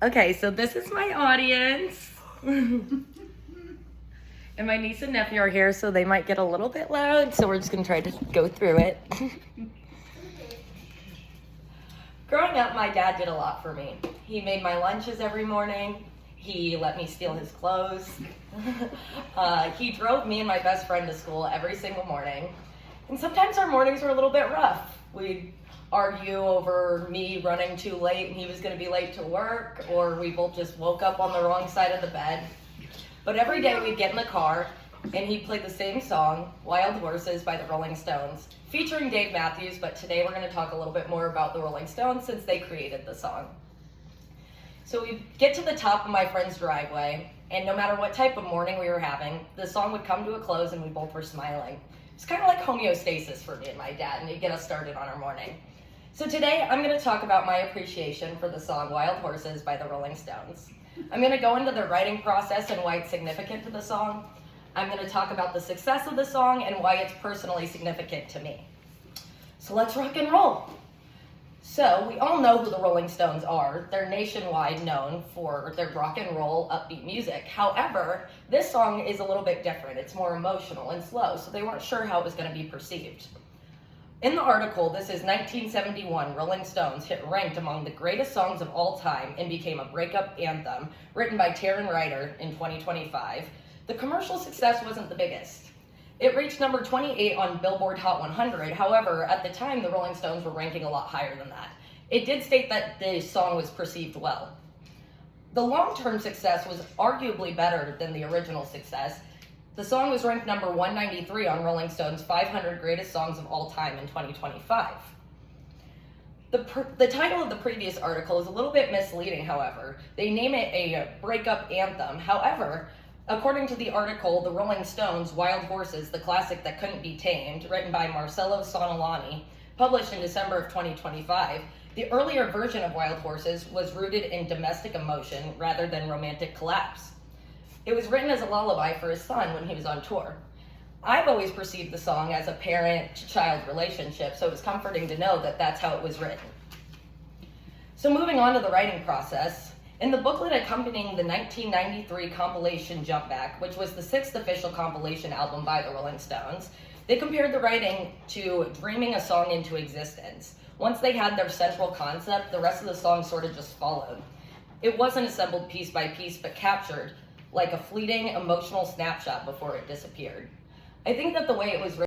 Okay, so this is my audience. And my niece and nephew are here, so they might get a little bit loud, so we're just gonna try to go through it. Growing up, my dad did a lot for me. He made my lunches every morning. He let me steal his clothes. He drove me and my best friend to school every single morning. And sometimes our mornings were a little bit rough. We'd argue over me running too late and he was going to be late to work, or we both just woke up on the wrong side of the bed. But every day we'd get in the car and he'd play the same song, Wild Horses by the Rolling Stones, featuring Dave Matthews, but today we're going to talk a little bit more about the Rolling Stones since they created the song. So we'd get to the top of my friend's driveway, and no matter what type of morning we were having, the song would come to a close and we both were smiling. It's kind of like homeostasis for me and my dad, and it'd get us started on our morning. So today I'm going to talk about my appreciation for the song Wild Horses by the Rolling Stones. I'm going to go into the writing process and why it's significant to the song. I'm going to talk about the success of the song and why it's personally significant to me. So let's rock and roll. So we all know who the Rolling Stones are. They're nationwide known for their rock and roll upbeat music. However, this song is a little bit different. It's more emotional and slow, so they weren't sure how it was going to be perceived. In the article, this is 1971, Rolling Stones hit ranked among the greatest songs of all time and became a breakup anthem written by Taryn Ryder in 2025. The commercial success wasn't the biggest. It reached number 28 on Billboard Hot 100. However, at the time, the Rolling Stones were ranking a lot higher than that. It did state that the song was perceived well. The long-term success was arguably better than the original success. The song was ranked number 193 on Rolling Stone's 500 Greatest Songs of All Time in 2025. The title of the previous article is a little bit misleading, however. They name it a breakup anthem. However, according to the article, the Rolling Stones' Wild Horses, the classic that couldn't be tamed, written by Marcello Sonolani, published in December of 2025, the earlier version of Wild Horses was rooted in domestic emotion rather than romantic collapse. It was written as a lullaby for his son when he was on tour. I've always perceived the song as a parent-to-child relationship, so it was comforting to know that that's how it was written. So moving on to the writing process, in the booklet accompanying the 1993 compilation Jump Back, which was the 6th official compilation album by the Rolling Stones, they compared the writing to dreaming a song into existence. Once they had their central concept, the rest of the song sort of just followed. It wasn't assembled piece by piece, but captured like a fleeting emotional snapshot before it disappeared. I think that the way it was written